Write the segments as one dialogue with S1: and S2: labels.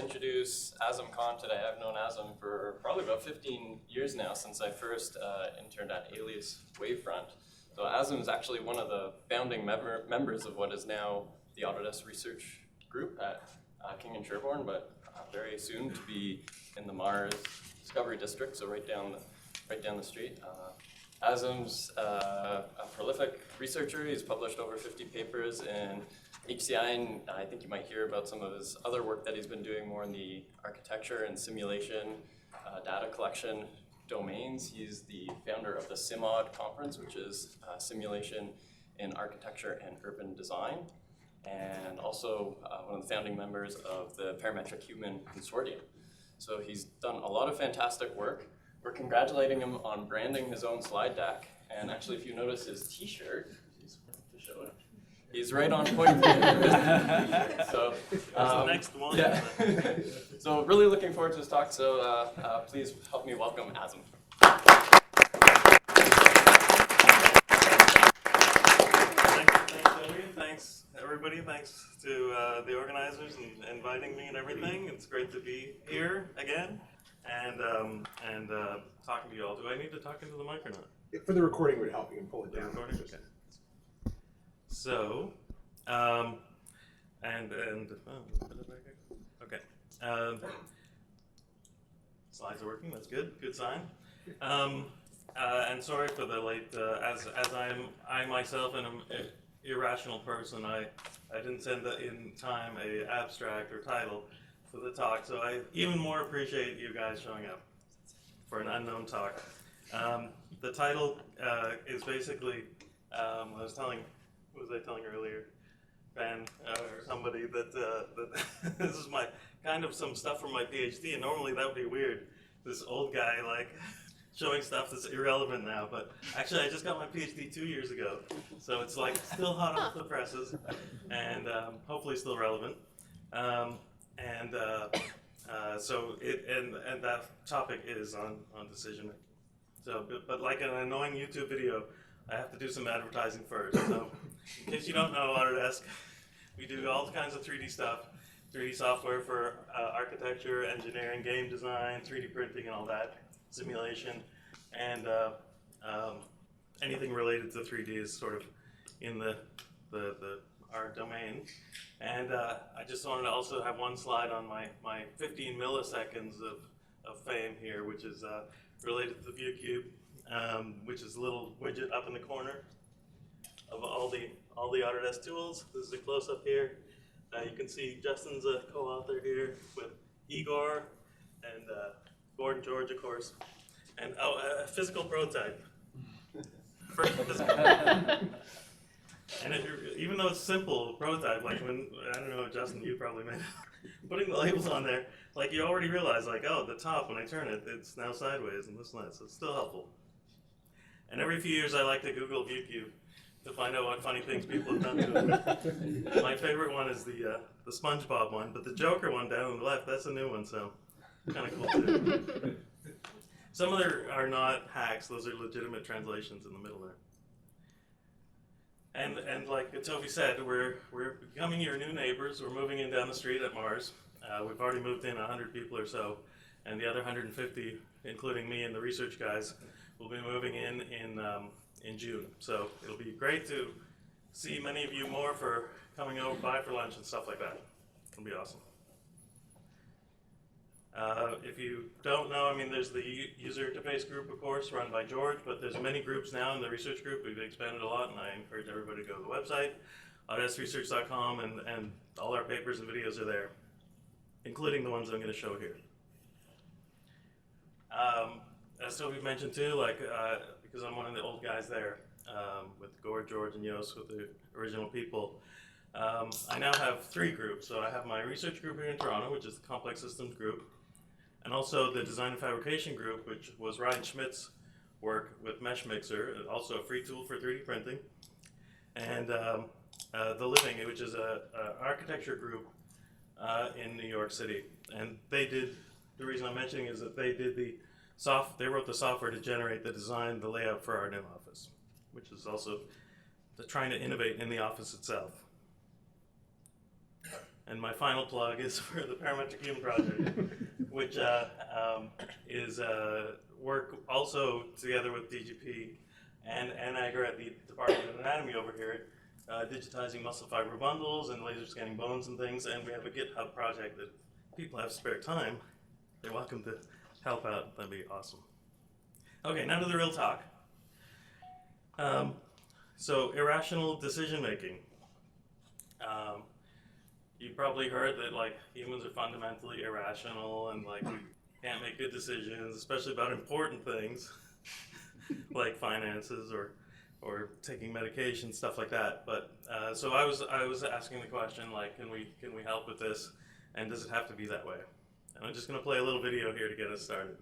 S1: Introduce Azam Khan today. I've known Azam for probably about 15 years now, since I first interned at Alias Wavefront. So Azam is actually one of the founding members of what is now the Autodesk research group at King and Sherborne, but very soon to be in the Mars Discovery District, so right down the street. Azam's a prolific researcher. He's published over 50 papers in HCI, and I think you might hear about some of his other work that he's been doing more in the architecture and simulation, data collection domains. He's the founder of the SimAUD conference, which is simulation in architecture and urban design, and also one of the founding members of the Parametric Human Consortium. So he's done a lot of fantastic work. We're congratulating him on branding his own slide deck, and actually if you notice his t-shirt, to show it, he's right on point. So
S2: the next one.
S1: Yeah. So really looking forward to his talk, so please help me welcome Azam.
S2: Thanks, Henry. Thanks, everybody. Thanks to the organizers and inviting me and everything. It's great to be here again and talking to you all. Do I need to talk into the mic or not?
S3: For the recording would help. You can pull it down.
S2: Recording? Okay. So, okay. Slides are working. That's good. Good sign. And sorry for the late. As I myself am an irrational person, I didn't send in time a abstract or title for the talk, so I even more appreciate you guys showing up for an unknown talk. The title is basically I was telling. What was I telling earlier? Ben or somebody that this is my kind of some stuff from my PhD, and normally that would be weird. This old guy like showing stuff that's irrelevant now, but actually I just got my PhD 2 years ago, so it's like still hot off the presses, and hopefully still relevant. So that topic is on decision making. So, but like an annoying YouTube video, I have to do some advertising first. So, in case you don't know Autodesk, we do all kinds of 3D stuff, 3D software for architecture, engineering, game design, 3D printing and all that, simulation, and anything related to 3D is sort of in our domain. And I just wanted to also have one slide on my 15 milliseconds of fame here, which is related to the view cube. Which is a little widget up in the corner of all the Autodesk tools. This is a close-up here. You can see Justin's a co-author here with Igor and Gordon George, of course, and a physical prototype. First physical. And even though it's simple prototype, like when I don't know, Justin, you probably made putting the labels on there, like you already realize, like, oh, the top when I turn it, it's now sideways and this and that. So it's still helpful. And every few years I like to Google ViewCube to find out what funny things people have done to it. My favorite one is the SpongeBob one, but the Joker one down on the left, that's a new one, so kind of cool too. Some of them are not hacks, those are legitimate translations in the middle there. And like Toby said, we're becoming your new neighbors. We're moving in down the street at Mars. We've already moved in 100 people or so, and the other 150, including me and the research guys, will be moving in June. So it'll be great to see many of you more for coming over by for lunch and stuff like that. It'll be awesome. If you don't know, I mean, there's the user interface group, of course, run by George, but there's many groups now in the research group. We've expanded a lot, and I encourage everybody to go to the website, autodeskresearch.com, and all our papers and videos are there, including the ones I'm going to show here. As Toby mentioned too, like because I'm one of the old guys there, with Gord, George, and Yost, with the original people, I now have 3 groups. So I have my research group here in Toronto, which is the Complex Systems group, and also the Design and Fabrication group, which was Ryan Schmidt's work with Mesh Mixer, also a free tool for 3D printing, and the Living, which is an architecture group in New York City. And they did, the reason I'm mentioning is that they did they wrote the software to generate the design, the layout for our new office, which is also trying to innovate in the office itself. And my final plug is for the Parametric Human Project, which is work also together with DGP and NAGR at the Department of Anatomy over here, digitizing muscle fiber bundles and laser scanning bones and things. And we have a GitHub project that if people have spare time, they're welcome to help out. That'd be awesome. Okay, now to the real talk. So irrational decision making. You probably heard that like humans are fundamentally irrational and like we can't make good decisions, especially about important things like finances or taking medication, stuff like that. But so I was asking the question like, can we help with this, and does it have to be that way? And I'm just going to play a little video here to get us started.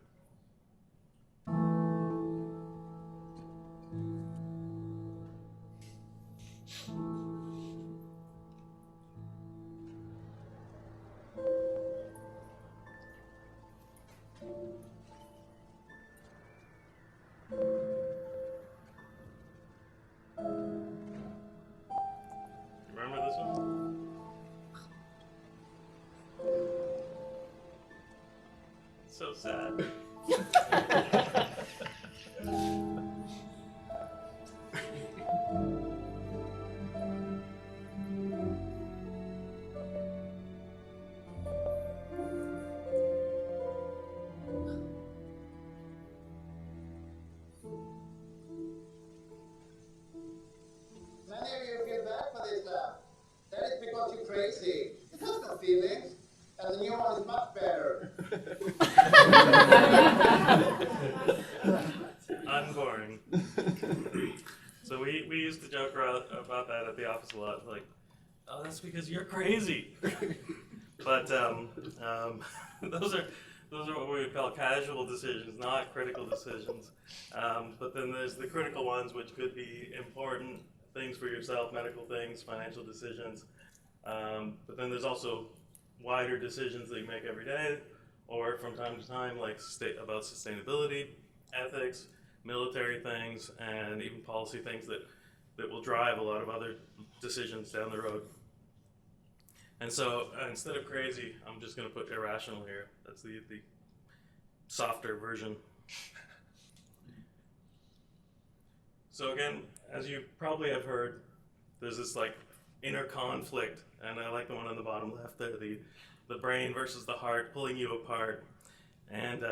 S2: Remember this one? So sad.
S4: Many of you feel bad for this lab. That is because you're crazy. It has no feelings. And the new one is much better.
S2: Unboring. So we used to joke around about that at the office a lot. Like, oh, that's because you're crazy. But those are what we would call casual decisions, not critical decisions. But then there's the critical ones, which could be important things for yourself, medical things, financial decisions. But then there's also wider decisions that you make every day, or from time to time, like about sustainability, ethics, military things, and even policy things that will drive a lot of other decisions down the road. And so instead of crazy, I'm just going to put irrational here. That's the softer version. So again, as you probably have heard, there's this like inner conflict, and I like the one on the bottom left there, the brain versus the heart pulling you apart. And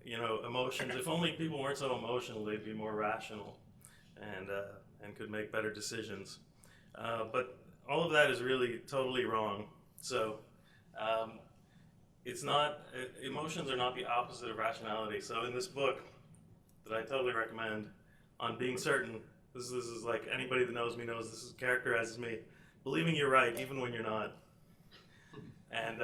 S2: you know, emotions, if only people weren't so emotional, they'd be more rational and could make better decisions. But all of that is really totally wrong. So it's not, emotions are not the opposite of rationality. So in this book that I totally recommend, on being certain, this is like anybody that knows me knows this characterizes me, believing you're right even when you're not. And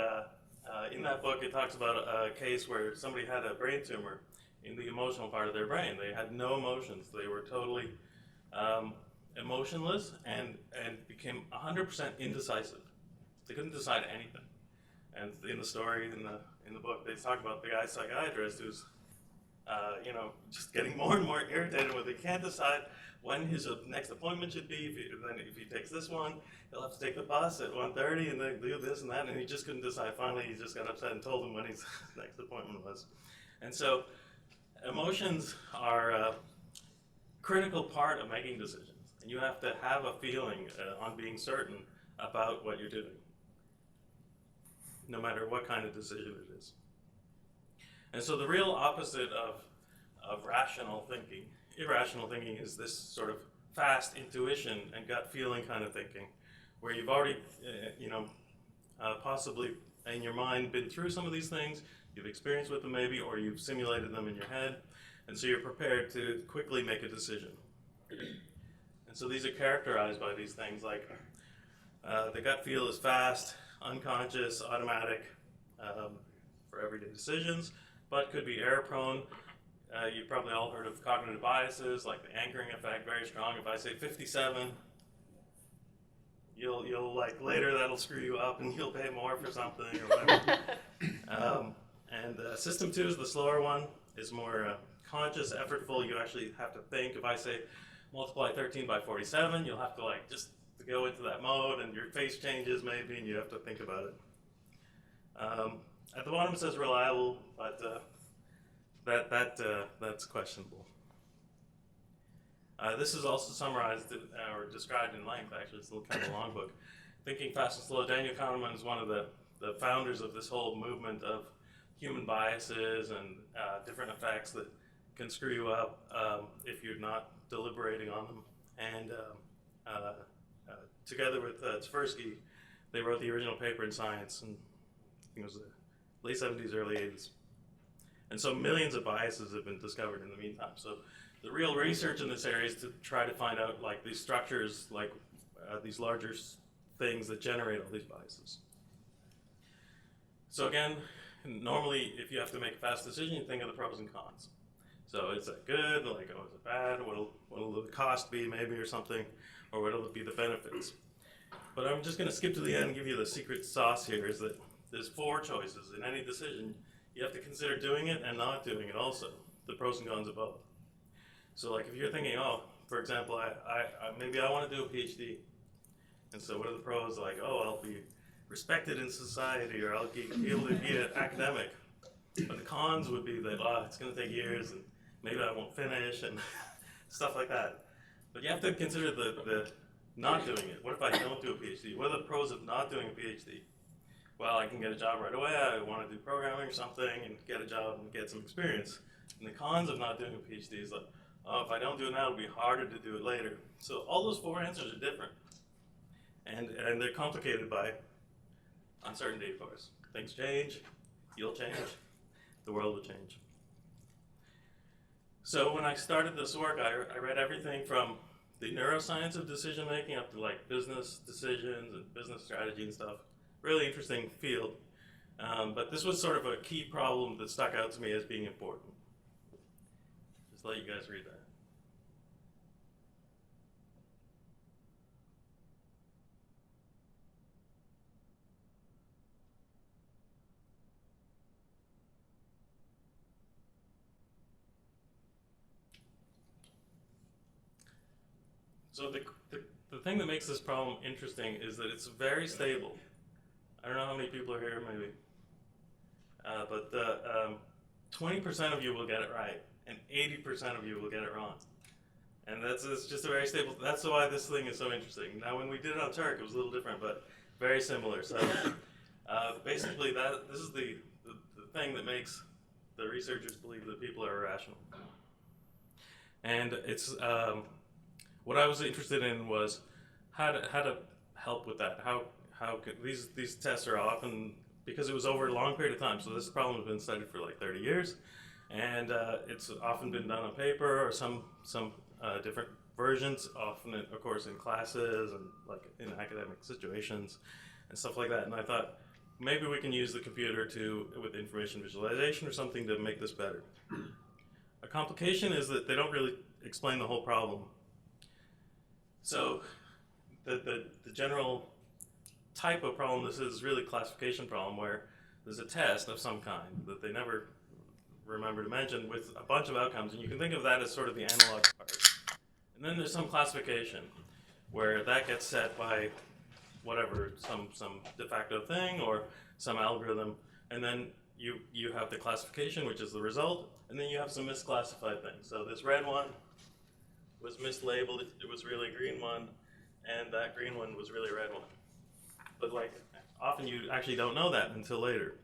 S2: in that book it talks about a case where somebody had a brain tumor in the emotional part of their brain. They had no emotions. They were totally emotionless and became 100% indecisive. They couldn't decide anything. And in the story, in the book, they talk about the guy psychiatrist who's you know, just getting more and more irritated with it. He can't decide when his next appointment should be. If he takes this one, he'll have to take the bus at 1:30 and then do this and that, and he just couldn't decide. Finally, he just got upset and told him when his next appointment was. And so emotions are a critical part of making decisions, and you have to have a feeling on being certain about what you're doing, no matter what kind of decision it is. And so the real opposite of rational thinking, irrational thinking, is this sort of fast intuition and gut feeling kind of thinking, where you've already, you know, possibly in your mind been through some of these things, you've experienced with them maybe, or you've simulated them in your head, and so you're prepared to quickly make a decision. And so these are characterized by these things like the gut feel is fast, unconscious, automatic for everyday decisions, but could be error prone. You've probably all heard of cognitive biases, like the anchoring effect, very strong. If I say 57, you'll like later that'll screw you up and you'll pay more for something or whatever. System 2 is the slower one. It's more conscious, effortful. You actually have to think. If I say multiply 13 by 47, you'll have to like just to go into that mode, and your face changes maybe, and you have to think about it. At the bottom it says reliable, but that's questionable. This is also summarized or described in length, actually. It's a little kind of a long book. Thinking Fast and Slow. Daniel Kahneman is one of the founders of this whole movement of human biases and different effects that can screw you up if you're not deliberating on them. And together with Tversky, they wrote the original paper in Science, and I think it was the late 70s, early 80s. And so millions of biases have been discovered in the meantime. So the real research in this area is to try to find out like these structures, like these larger things that generate all these biases. So again, normally if you have to make a fast decision, you think of the pros and cons. So is that good? Like, oh, is it bad? What'll the cost be maybe or something? Or what'll be the benefits? But I'm just gonna skip to the end and give you the secret sauce here, is that there's 4 choices in any decision. You have to consider doing it and not doing it also, the pros and cons of both. So like if you're thinking, oh, for example, maybe I want to do a PhD. And so what are the pros? Like, oh, I'll be respected in society, or I'll be able to be an academic. But the cons would be that, oh, it's going to take years, and maybe I won't finish, and stuff like that. But you have to consider the not doing it. What if I don't do a PhD? What are the pros of not doing a PhD? Well, I can get a job right away. I want to do programming or something and get a job and get some experience. And the cons of not doing a PhD is like, oh, if I don't do it now, it'll be harder to do it later. So all those 4 answers are different. And they're complicated by uncertainty, of course. Things change, you'll change, the world will change. So when I started this work, I read everything from the neuroscience of decision making up to like business decisions and business strategy and stuff. Really interesting field. But this was sort of a key problem that stuck out to me as being important. Just let you guys read that. So the thing that makes this problem interesting is that it's very stable. I don't know how many people are here, maybe. But 20% of you will get it right, and 80% of you will get it wrong. And it's just a very stable, that's why this thing is so interesting. Now when we did it on Turk, it was a little different, but very similar. So basically this is the thing that makes the researchers believe that people are irrational. And it's, what I was interested in was how to help with that. How could, these tests are often, because it was over a long period of time, so this problem has been studied for like 30 years, and it's often been done on paper or some different versions, often of course in classes and like in academic situations and stuff like that. And I thought maybe we can use the computer with information visualization or something to make this better. A complication is that they don't really explain the whole problem. So the general type of problem this is really a classification problem where there's a test of some kind that they never remember to mention with a bunch of outcomes, and you can think of that as sort of the analog part. And then there's some classification where that gets set by whatever, some de facto thing or some algorithm, and then you have the classification, which is the result, and then you have some misclassified things. So this red one was mislabeled, it was really a green one, and that green one was really a red one. But like, often you actually don't know that until later.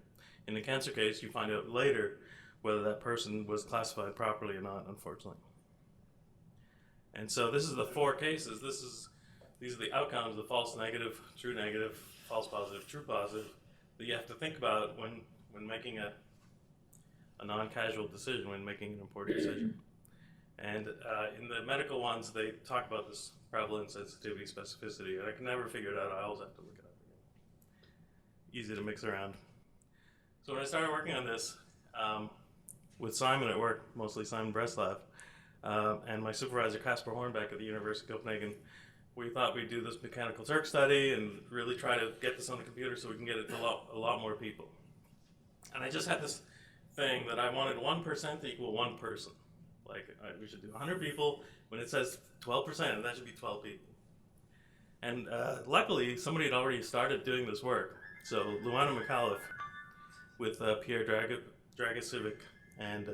S2: In the cancer case, you find out later whether that person was classified properly or not, unfortunately. And so this is the 4 cases. These are the outcomes, the false negative, false positive, true positive, that you have to think about when making a non-casual decision, when making an important decision. And in the medical ones, they talk about this prevalence, sensitivity, specificity, and I can never figure it out. I always have to look it up again. Easy to mix around. So when I started working on this, with Simon at work, mostly Simon Breslov, and my supervisor Casper Hornbeck at the University of Copenhagen, we thought we'd do this mechanical Turk study and really try to get this on the computer so we can get it to a lot more people. And I just had this thing that I wanted 1% to equal 1 person. Like, we should do 100 people. When it says 12%, that should be 12 people. And luckily, somebody had already started doing this work. So Luana McAuliffe with Pierre Dragosiewicz and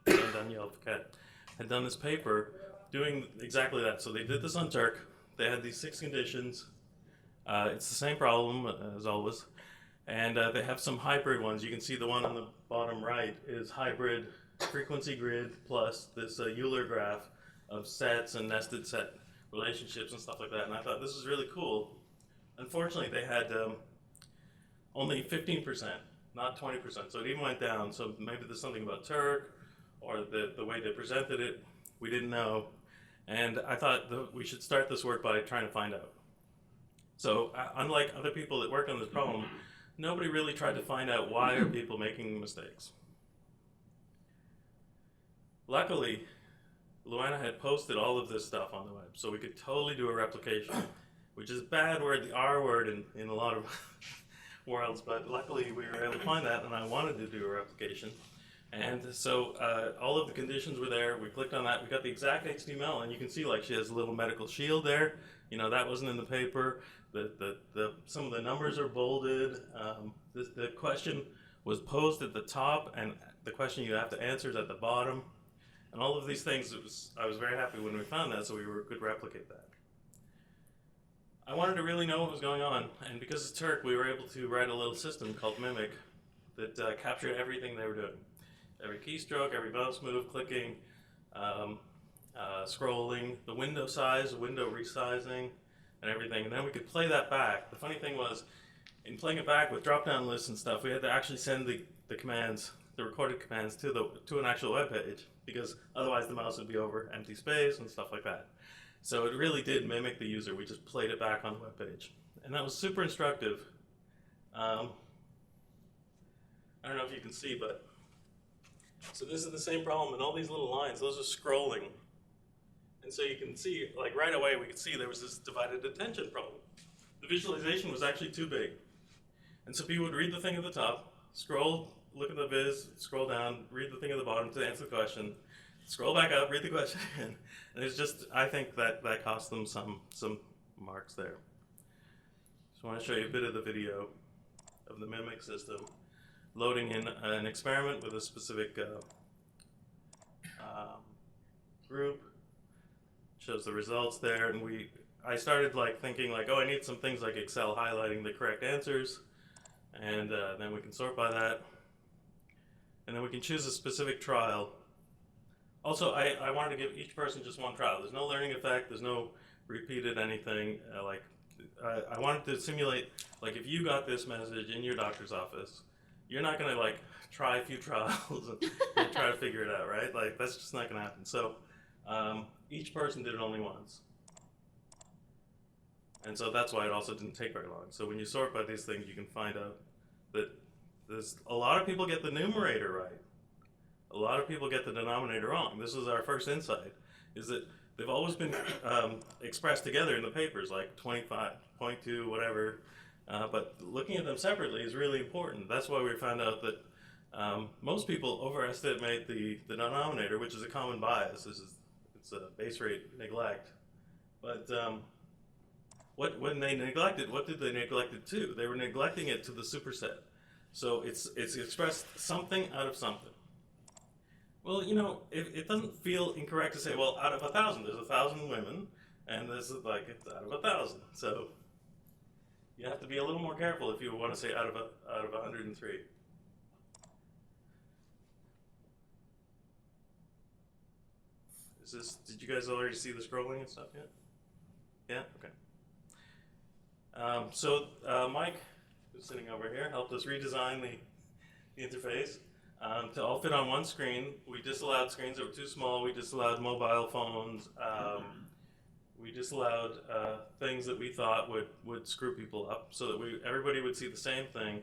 S2: Jean-Daniel Fouquet had done this paper doing exactly that. So they did this on Turk. They had these 6 conditions. It's the same problem as always. And they have some hybrid ones. You can see the one on the bottom right is hybrid frequency grid plus this Euler graph of sets and nested set relationships and stuff like that. And I thought this is really cool. Unfortunately, they had only 15%, not 20%. So it even went down. So maybe there's something about Turk or the way they presented it. We didn't know. And I thought we should start this work by trying to find out. So unlike other people that worked on this problem, nobody really tried to find out why are people making mistakes. Luckily, Luana had posted all of this stuff on the web, so we could totally do a replication, which is a bad word, the R word in a lot of worlds, but luckily we were able to find that, and I wanted to do a replication. And so all of the conditions were there. We clicked on that. We got the exact HTML, and you can see like she has a little medical shield there. You know, that wasn't in the paper. Some of the numbers are bolded. The question was posed at the top, and the question you have to answer is at the bottom. And all of these things, I was very happy when we found that, so we could replicate that. I wanted to really know what was going on, and because it's Turk, we were able to write a little system called Mimic that captured everything they were doing. Every keystroke, every mouse move, clicking, scrolling, the window size, window resizing, and everything. And then we could play that back. The funny thing was, in playing it back with drop-down lists and stuff, we had to actually send the commands, the recorded commands, to an actual web page, because otherwise the mouse would be over empty space and stuff like that. So it really did mimic the user. We just played it back on the web page. And that was super instructive. I don't know if you can see, but so this is the same problem, and all these little lines, those are scrolling. And so you can see, like right away, we could see there was this divided attention problem. The visualization was actually too big. And so people would read the thing at the top, scroll, look at the viz, scroll down, read the thing at the bottom to answer the question, scroll back up, read the question again. And it's just, I think that cost them some marks there. So I want to show you a bit of the video of the Mimic system, loading in an experiment with a specific group. Shows the results there, and I started like thinking like, oh, I need some things like Excel highlighting the correct answers, and then we can sort by that, and then we can choose a specific trial. Also, I wanted to give each person just one trial. There's no learning effect. There's no repeated anything. I wanted to simulate, like, if you got this message in your doctor's office, you're not going to like try a few trials and try to figure it out, right? Like, that's just not going to happen. So each person did it only once. And so that's why it also didn't take very long. So when you sort by these things, you can find out that there's a lot of people get the numerator right. A lot of people get the denominator wrong. This was our first insight, is that they've always been expressed together in the papers, like 25, 0.2, whatever. But looking at them separately is really important. That's why we found out that most people overestimate the denominator, which is a common bias. It's a base rate neglect. But when they neglected, what did they neglect it to? They were neglecting it to the superset. So it's expressed something out of something. Well, you know, it doesn't feel incorrect to say, well, out of 1,000, there's 1,000 women, and this is like, it's out of 1,000. So you have to be a little more careful if you want to say out of 103. Did you guys already see the scrolling and stuff yet? Yeah? Okay. So Mike, who's sitting over here, helped us redesign the interface to all fit on one screen. We disallowed screens that were too small. We disallowed mobile phones. We disallowed things that we thought would screw people up, so that everybody would see the same thing.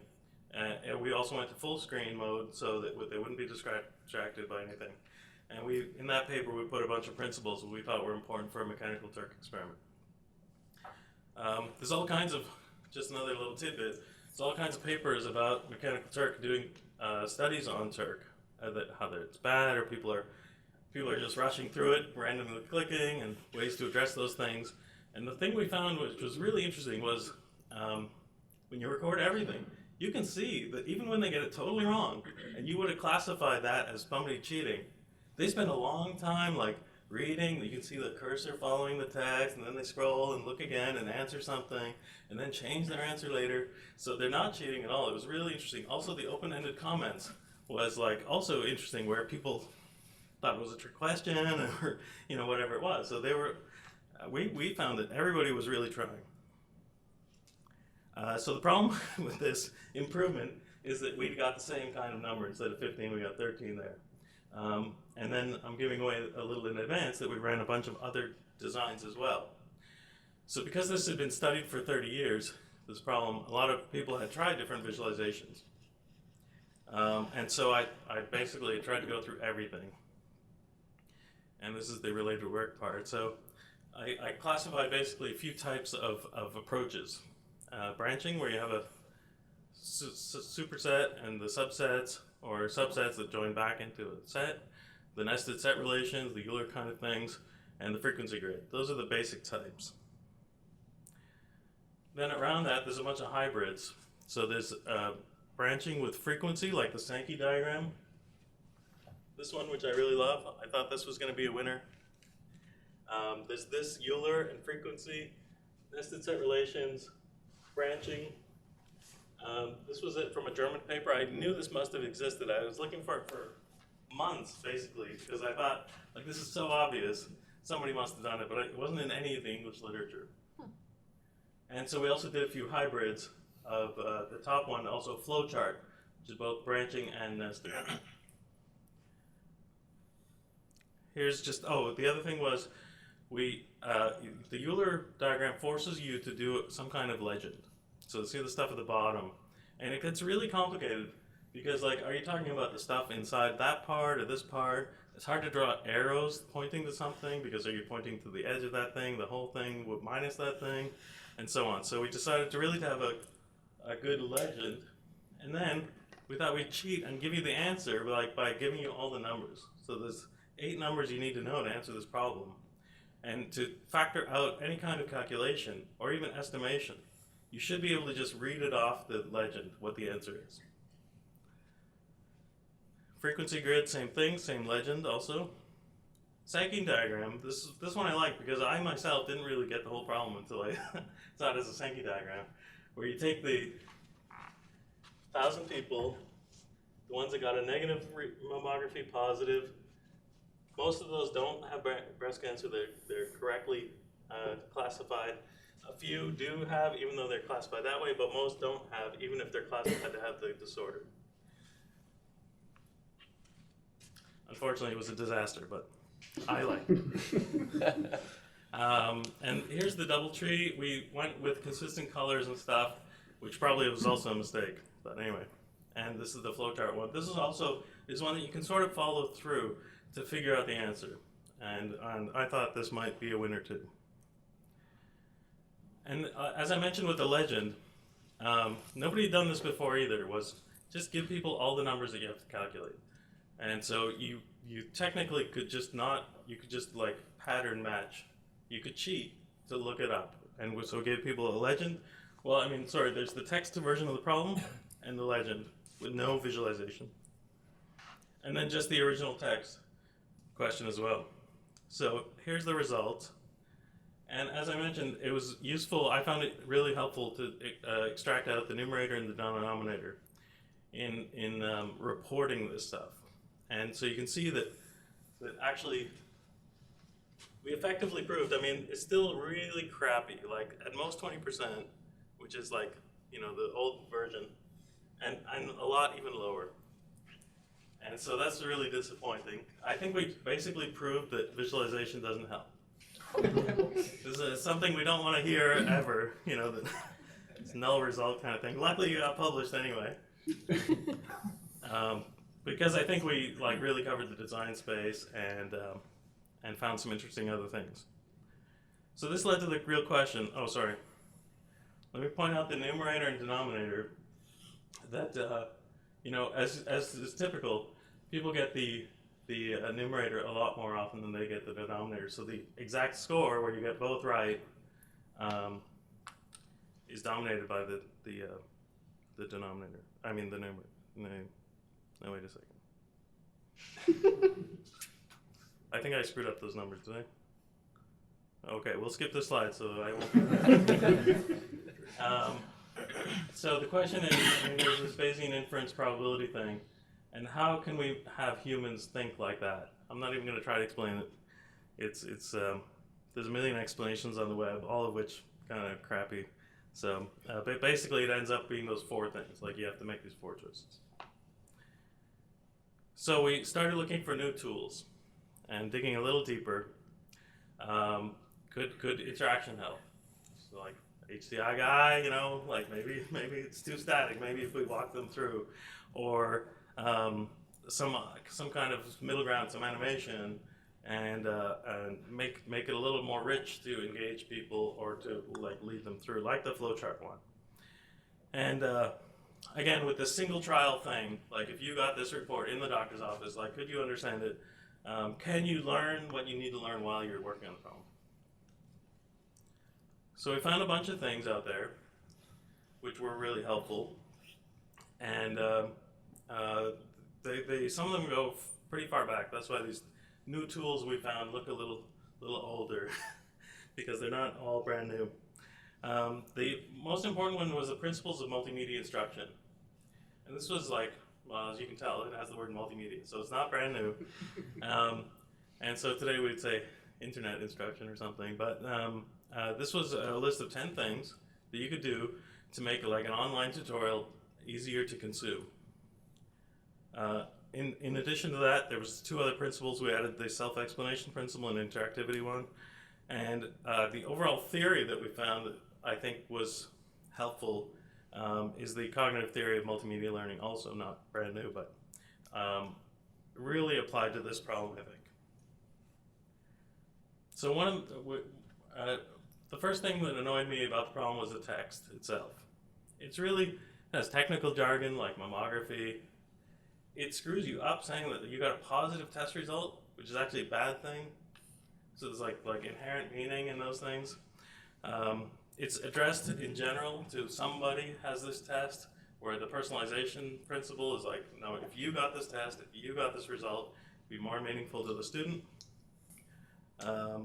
S2: And we also went to full screen mode so that they wouldn't be distracted by anything. And in that paper, we put a bunch of principles that we thought were important for a mechanical Turk experiment. There's all kinds of, just another little tidbit, there's all kinds of papers about mechanical Turk doing studies on Turk, how it's bad, or people are just rushing through it, randomly clicking, and ways to address those things. And the thing we found, which was really interesting, was when you record everything, you can see that even when they get it totally wrong, and you would have classified that as somebody cheating, they spend a long time like reading. You can see the cursor following the text, and then they scroll and look again and answer something, and then change their answer later. So they're not cheating at all. It was really interesting. Also, the open-ended comments was like also interesting, where people thought it was a trick question or whatever it was. So they were. We found that everybody was really trying. So the problem with this improvement is that we got the same kind of number. Instead of 15, we got 13 there. And then I'm giving away a little in advance that we ran a bunch of other designs as well. So because this had been studied for 30 years, this problem, a lot of people had tried different visualizations. And so I basically tried to go through everything. And this is the related work part. So I classified basically a few types of approaches. Branching, where you have a superset and the subsets, or subsets that join back into a set, the nested set relations, the Euler kind of things, and the frequency grid. Those are the basic types. Then around that, there's a bunch of hybrids. So there's branching with frequency, like the Sankey diagram. This one, which I really love, I thought this was going to be a winner. There's this Euler and frequency, nested set relations, branching. This was it from a German paper. I knew this must have existed. I was looking for it for months, basically, because I thought, like, this is so obvious. Somebody must have done it, but it wasn't in any of the English literature. And so we also did a few hybrids of the top one, also flowchart, which is both branching and nested. Here's just, the other thing was, the Euler diagram forces you to do some kind of legend. So see the stuff at the bottom. And it gets really complicated because, like, are you talking about the stuff inside that part or this part? It's hard to draw arrows pointing to something because are you pointing to the edge of that thing, the whole thing minus that thing, and so on. So we decided to really have a good legend. And then we thought we'd cheat and give you the answer by giving you all the numbers. So there's 8 numbers you need to know to answer this problem. And to factor out any kind of calculation or even estimation, you should be able to just read it off the legend, what the answer is. Frequency grid, same thing, same legend also. Sankey diagram, this one I like because I myself didn't really get the whole problem until I saw it as a Sankey diagram, where you take the 1,000 people, the ones that got a negative mammography positive. Most of those don't have breast cancer. They're correctly classified. A few do have, even though they're classified that way, but most don't have, even if they're classified to have the disorder. Unfortunately, it was a disaster, but I liked it. And here's the double tree. We went with consistent colors and stuff, which probably was also a mistake, but anyway. And this is the flowchart one. This is one that you can sort of follow through to figure out the answer. And I thought this might be a winner too. And as I mentioned with the legend, nobody had done this before either, was just give people all the numbers that you have to calculate. And so you technically could just like pattern match. You could cheat to look it up. And so we gave people a legend. Well, I mean, sorry, there's the text version of the problem and the legend with no visualization. And then just the original text question as well. So here's the results. And as I mentioned, it was useful. I found it really helpful to extract out the numerator and the denominator in reporting this stuff. And so you can see that actually we effectively proved, I mean, it's still really crappy, like at most 20%, which is like, the old version, and a lot even lower. And so that's really disappointing. I think we basically proved that visualization doesn't help. This is something we don't want to hear ever, that it's null result kind of thing. Luckily you got published anyway. Because I think we really covered the design space and found some interesting other things. So this led to the real question. Oh, sorry. Let me point out the numerator and denominator that, as is typical, people get the numerator a lot more often than they get the denominator. So the exact score, where you get both right, is dominated by the denominator. I mean the numerator. No, wait a second. I think I screwed up those numbers, did I? Okay, we'll skip this slide so I won't. So the question is, there's this Bayesian inference probability thing, and how can we have humans think like that? I'm not even going to try to explain it. There's a million explanations on the web, all of which kind of crappy. So but basically it ends up being those four things, like you have to make these four choices. So we started looking for new tools and digging a little deeper. Could interaction help? So like HCI guy, you know, like maybe it's too static. Maybe if we walk them through, or some kind of middle ground, some animation, and make it a little more rich to engage people or to like lead them through, like the flowchart one. And again, with the single trial thing, like if you got this report in the doctor's office, like could you understand it? Can you learn what you need to learn while you're working on the problem? So we found a bunch of things out there which were really helpful, and some of them go pretty far back. That's why these new tools we found look a little older because they're not all brand new. The most important one was the principles of multimedia instruction, and this was like, well, as you can tell, it has the word multimedia, so it's not brand new. And so today we'd say internet instruction or something, but this was a list of 10 things that you could do to make like an online tutorial easier to consume. In addition to that, there was two other principles. We added the self-explanation principle and interactivity one. And the overall theory that we found that I think was helpful is the cognitive theory of multimedia learning, also not brand new, but really applied to this problem, I think. So the first thing that annoyed me about the problem was the text itself. It's really has technical jargon like mammography. It screws you up saying that you got a positive test result, which is actually a bad thing. So there's like inherent meaning in those things. It's addressed in general to somebody has this test, where the personalization principle is like, no, if you got this test, if you got this result, it'd be more meaningful to the student. A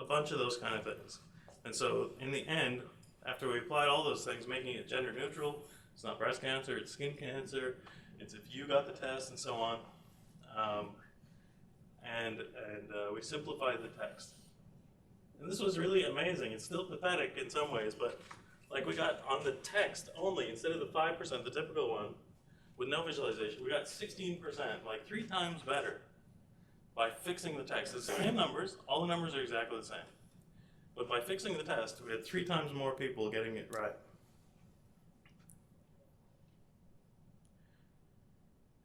S2: bunch of those kind of things. And so in the end, after we applied all those things, making it gender neutral, it's not breast cancer, it's skin cancer, it's if you got the test and so on. And we simplified the text. And this was really amazing. It's still pathetic in some ways, but like we got on the text only, instead of the 5%, the typical one, with no visualization, we got 16%, like 3 times better by fixing the text. It's the same numbers, all the numbers are exactly the same. But by fixing the test, we had 3 times more people getting it right.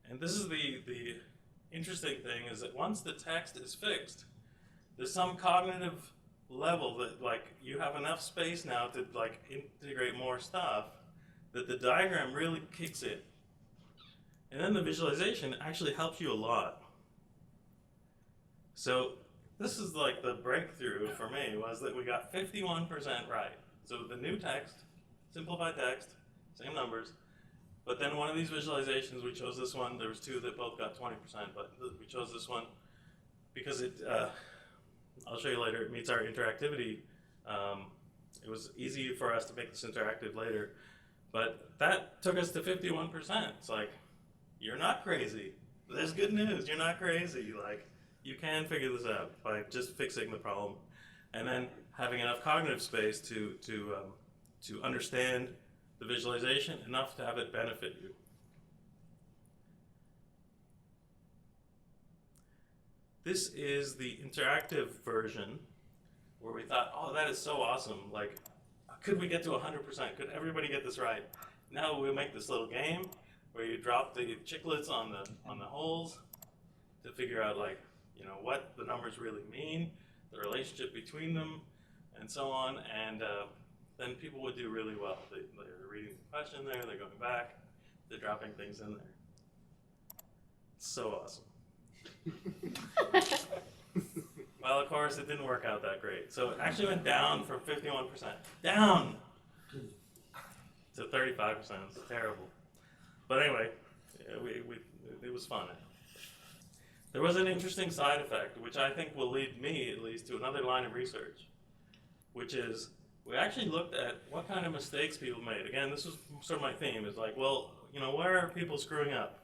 S2: And this is the interesting thing, is that once the text is fixed, there's some cognitive level that like you have enough space now to like integrate more stuff that the diagram really kicks in. And then the visualization actually helps you a lot. So this is like the breakthrough for me, was that we got 51% right. So the new text, simplified text, same numbers, but then one of these visualizations, we chose this one. There was 2 that both got 20%, but we chose this one because it, I'll show you later, it meets our interactivity. It was easy for us to make this interactive later, but that took us to 51%. It's like, you're not crazy. There's good news, you're not crazy. Like, you can figure this out by just fixing the problem, and then having enough cognitive space to understand the visualization enough to have it benefit you. This is the interactive version where we thought, oh, that is so awesome. Like, could we get to 100%? Could everybody get this right? Now we'll make this little game where you drop the chiclets on the holes to figure out, like, you know, what the numbers really mean, the relationship between them, and so on. And then people would do really well. They're reading the question there, they're going back, they're dropping things in there. It's so awesome. Well, of course, it didn't work out that great. So it actually went down from 51%, down to 35%. It's terrible. But anyway, it was fun. There was an interesting side effect, which I think will lead me, at least, to another line of research, which is we actually looked at what kind of mistakes people made. Again, this was sort of my theme. Is like, well, you know, where are people screwing up?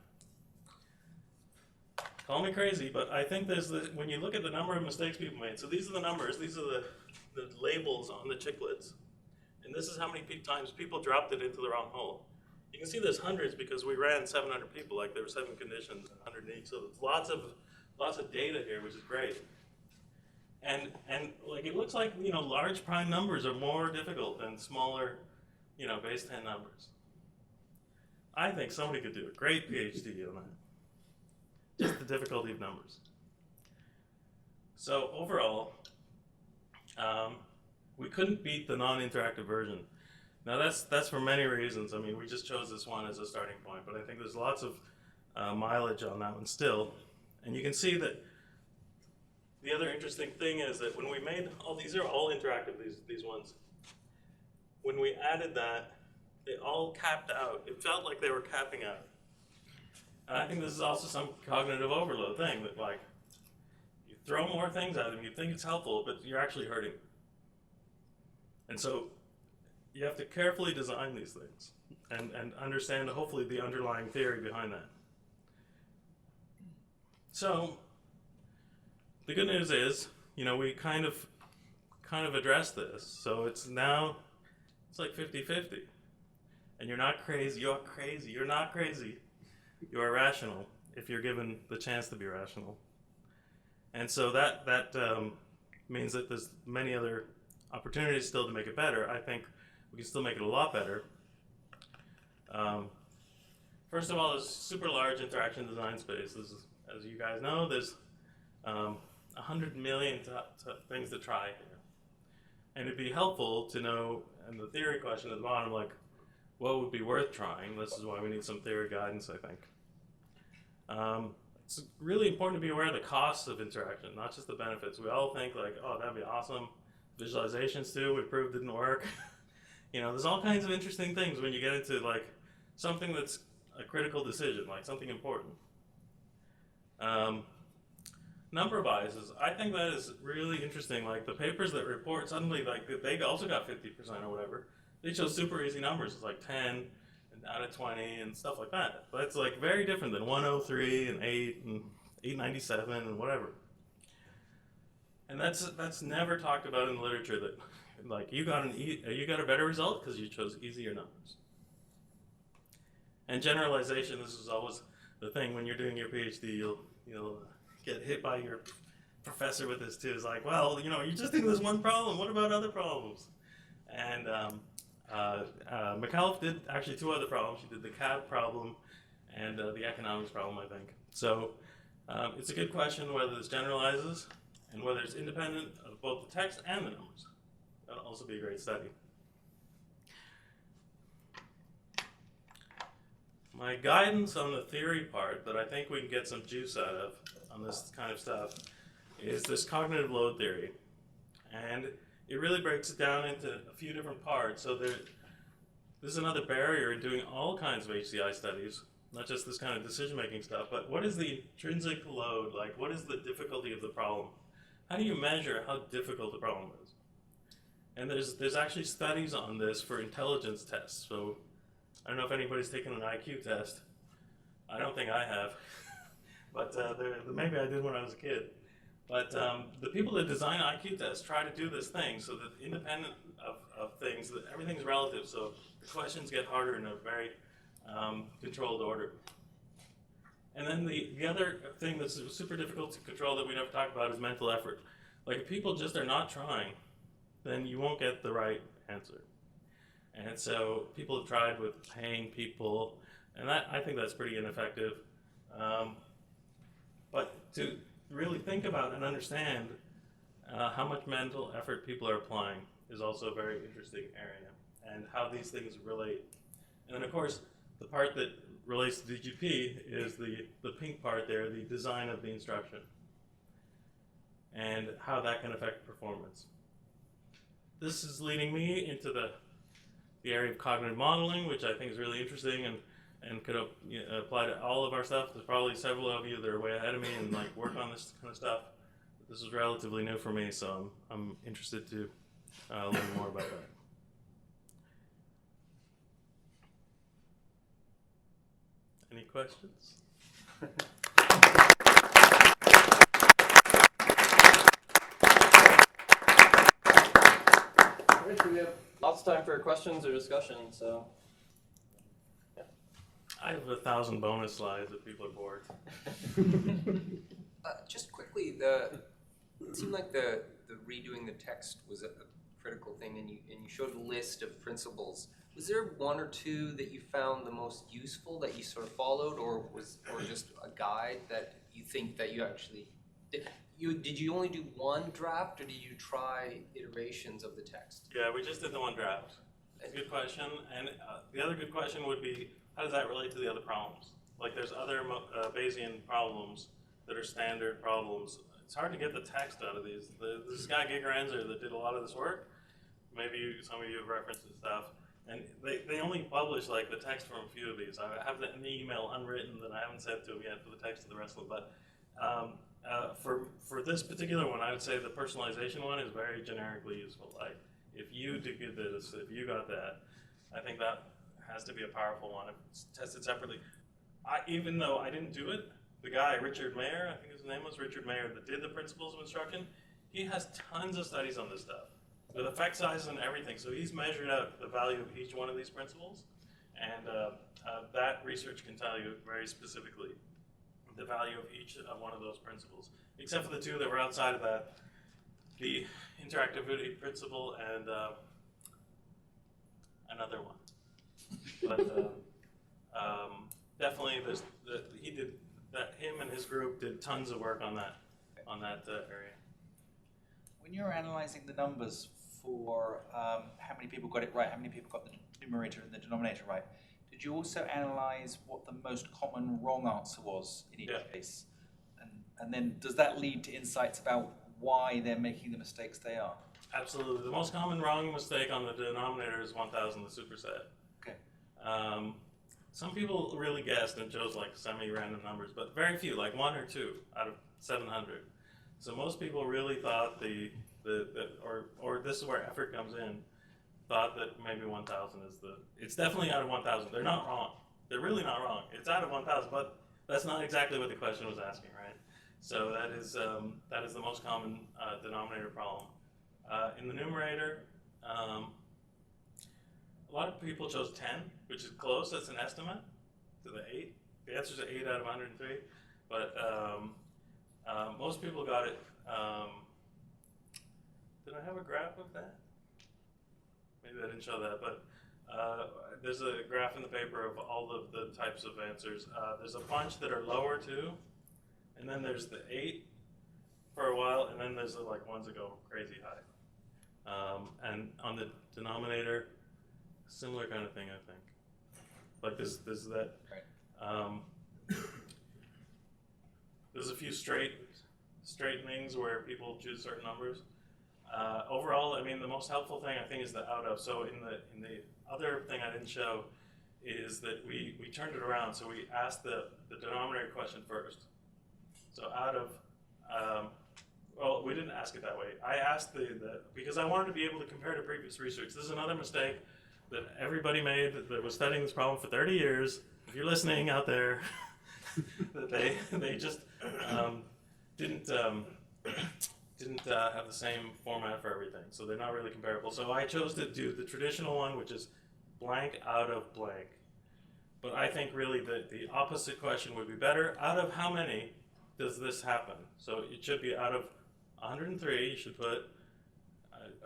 S2: Call me crazy, but I think when you look at the number of mistakes people made, so these are the numbers, these are the labels on the chiclets, and this is how many times people dropped it into the wrong hole. You can see there's hundreds because we ran 700 people, like there were 7 conditions, 100 in each, so there's lots of data here, which is great. And like it looks like, you know, large prime numbers are more difficult than smaller, you know, base 10 numbers. I think somebody could do a great PhD on that. Just the difficulty of numbers. So overall, we couldn't beat the non-interactive version. Now that's for many reasons. I mean, we just chose this one as a starting point, but I think there's lots of mileage on that one still. And you can see that the other interesting thing is that when we made these are all interactive, these ones. When we added that, they all capped out. It felt like they were capping out. And I think this is also some cognitive overload thing that, like, you throw more things at them, you think it's helpful, but you're actually hurting. And so you have to carefully design these things and understand, hopefully, the underlying theory behind that. So the good news is, you know, we kind of addressed this. So it's like 50-50. And you're not crazy, you're crazy, you're not crazy. You are rational if you're given the chance to be rational. And so that means that there's many other opportunities still to make it better. I think we can still make it a lot better. First of all, there's super large interaction design space. This is, as you guys know, there's 100 million things to try here. And it'd be helpful to know, and the theory question at the bottom, like, what would be worth trying? This is why we need some theory guidance, I think. It's really important to be aware of the costs of interaction, not just the benefits. We all think like, oh, that'd be awesome. Visualizations too, we proved didn't work. You know, there's all kinds of interesting things when you get into like something that's a critical decision, like something important. Number biases, I think that is really interesting. Like the papers that report suddenly, like they also got 50% or whatever. They show super easy numbers, it's like 10 and out of 20 and stuff like that. But it's like very different than 103 and 8 and 897 and whatever. And that's never talked about in the literature, that like you got a better result because you chose easier numbers. And generalization, this is always the thing when you're doing your PhD, you'll get hit by your professor with this too. It's like, well, you know, you just think there's one problem. What about other problems? And McAuliffe did actually 2 other problems. She did the CAB problem and the economics problem, I think. So it's a good question whether this generalizes and whether it's independent of both the text and the numbers. That'll also be a great study. My guidance on the theory part that I think we can get some juice out of on this kind of stuff is this cognitive load theory. And it really breaks it down into a few different parts. So this is another barrier in doing all kinds of HCI studies, not just this kind of decision-making stuff, but what is the intrinsic load? Like, what is the difficulty of the problem? How do you measure how difficult the problem is? And there's actually studies on this for intelligence tests. So I don't know if anybody's taken an IQ test. I don't think I have, but maybe I did when I was a kid. But the people that design IQ tests try to do this thing so that independent of things, that everything's relative, so the questions get harder in a very controlled order. And then the other thing that's super difficult to control that we never talk about is mental effort. Like if people just are not trying, then you won't get the right answer. And so people have tried with paying people, and I think that's pretty ineffective. But to really think about and understand how much mental effort people are applying is also a very interesting area, and how these things relate. And then of course, the part that relates to DGP is the pink part there, the design of the instruction. and how that can affect performance. This is leading me into the area of cognitive modeling, which I think is really interesting and could apply to all of our stuff. There's probably several of you that are way ahead of me and like work on this kind of stuff. This is relatively new for me, so I'm interested to learn more about that. Any questions?
S1: We have lots of time for questions or discussion, so.
S2: I have 1,000 bonus slides if people are bored.
S5: Just quickly, it seemed like the redoing the text was a critical thing, and you showed a list of principles. Was there one or two that you found the most useful that you sort of followed, or just a guide that you think that you actually did? Did you only do one draft, or did you try iterations of the text?
S2: Yeah, we just did the one draft. It's a good question, and the other good question would be, how does that relate to the other problems? Like there's other Bayesian problems that are standard problems. It's hard to get the text out of these. This guy Gigerenzer that did a lot of this work, maybe some of you have referenced his stuff, and they only publish like the text from a few of these. I have an email unwritten that I haven't sent to him yet for the text of the rest of them, but for this particular one, I would say the personalization one is very generically useful. Like if you did this, if you got that, I think that has to be a powerful one. If it's tested separately, even though I didn't do it, the guy Richard Mayer, I think his name was Richard Mayer, that did the principles of instruction, he has tons of studies on this stuff with effect sizes and everything. So he's measured out the value of each one of these principles, and that research can tell you very specifically the value of each one of those principles, except for the two that were outside of that, the interactivity principle and another one. But definitely, him and his group did tons of work on that area.
S6: When you're analyzing the numbers for how many people got it right, how many people got the numerator and the denominator right, did you also analyze what the most common wrong answer was in each case? And then does that lead to insights about why they're making the mistakes they are?
S2: Absolutely. The most common wrong mistake on the denominator is 1,000, the superset.
S6: Okay.
S2: Some people really guessed and chose like semi-random numbers, but very few, like 1 or 2 out of 700. So most people really thought or this is where effort comes in, thought that maybe 1,000 is it's definitely out of 1,000. They're not wrong. They're really not wrong. It's out of 1,000, but that's not exactly what the question was asking, right? So that is the most common denominator problem. In the numerator, a lot of people chose 10, which is close. That's an estimate to the 8. The answer is 8 out of 103, but most people got it. Did I have a graph of that? Maybe I didn't show that, but there's a graph in the paper of all of the types of answers. There's a bunch that are lower too, and then there's the 8 for a while, and then there's the like ones that go crazy high. And on the denominator, similar kind of thing, I think. Like this that.
S6: Right.
S2: There's a few straightenings where people choose certain numbers. Overall, I mean, the most helpful thing I think is the out of. So in the other thing I didn't show is that we turned it around. So we asked the denominator question first. So out of, well, we didn't ask it that way. I asked because I wanted to be able to compare to previous research. This is another mistake that everybody made that was studying this problem for 30 years. If you're listening out there, that they just didn't have the same format for everything, so they're not really comparable. So I chose to do the traditional one, which is blank out of blank. But I think really the opposite question would be better. Out of how many does this happen? So it should be out of 103, you should put,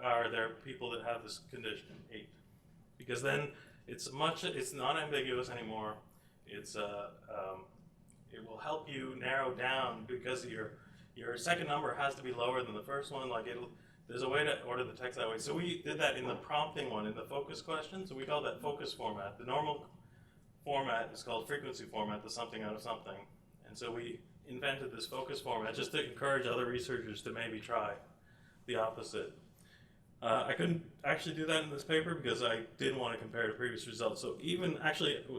S2: are there people that have this condition? 8. Because then it's not ambiguous anymore. It will help you narrow down because your second number has to be lower than the first one. Like there's a way to order the text that way. So we did that in the prompting one, in the focus question. So we call that focus format. The normal format is called frequency format, the something out of something. And so we invented this focus format just to encourage other researchers to maybe try the opposite. I couldn't actually do that in this paper because I didn't want to compare to previous results. So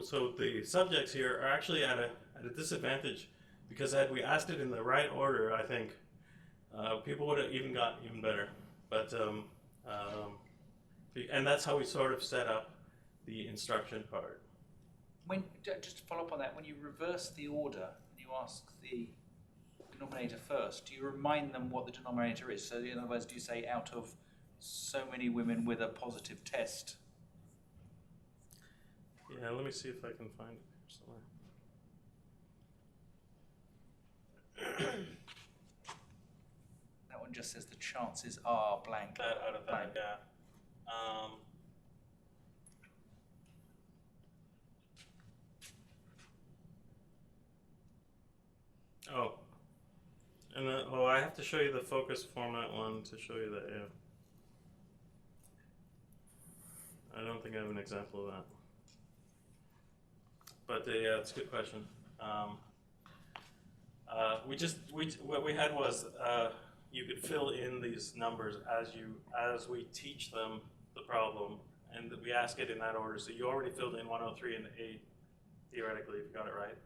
S2: so the subjects here are actually at a disadvantage, because had we asked it in the right order, I think people would have even gotten even better. But and that's how we sort of set up the instruction part.
S6: Just to follow up on that, when you reverse the order and you ask the denominator first, do you remind them what the denominator is? So in other words, do you say out of so many women with a positive test?
S2: Yeah, let me see if I can find it somewhere.
S6: That one just says the chances are blank.
S2: That out of that, yeah. I have to show you the focus format one to show you that, yeah. I don't think I have an example of that. But yeah, it's a good question. What we had was you could fill in these numbers as we teach them the problem, and we ask it in that order. So you already filled in 103 and 8 theoretically, if you got it right.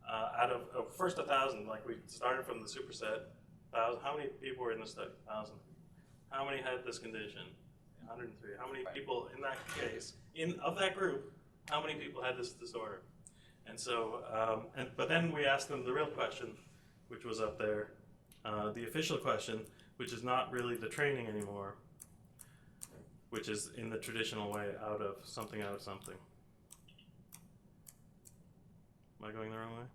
S2: Out of first 1,000, like we started from the superset. 1,000. How many people were in the study? 1,000. How many had this condition? 103. How many people in that case, of that group, how many people had this disorder? And so, but then we asked them the real question, which was up there, the official question, which is not really the training anymore, which is in the traditional way, out of something. Am I going the wrong way?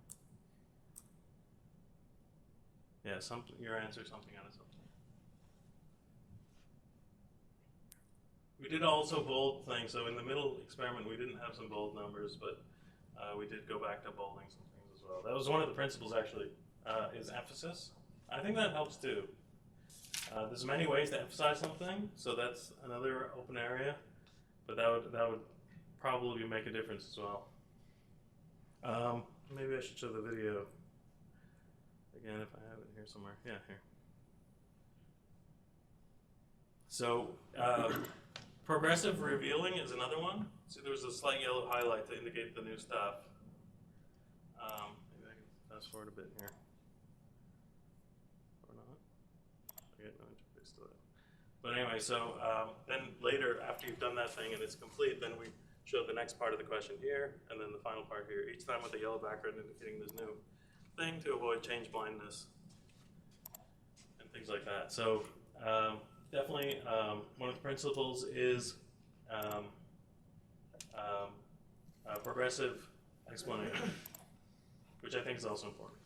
S2: Yeah, your answer, something out of something. We did also bold things. So in the middle experiment, we didn't have some bold numbers, but we did go back to bolding some things as well. That was one of the principles, actually, is emphasis. I think that helps too. There's many ways to emphasize something, so that's another open area, but that would probably make a difference as well. Maybe I should show the video again if I have it here somewhere. Yeah, here. So progressive revealing is another one. See, there was a slight yellow highlight to indicate the new stuff. Maybe I can fast forward a bit here. Or not. I get no interface to that. But anyway, so then later, after you've done that thing and it's complete, then we show the next part of the question here, and then the final part here, each time with the yellow background indicating this new thing to avoid change blindness and things like that. So definitely one of the principles is progressive explanation, which I think is also important.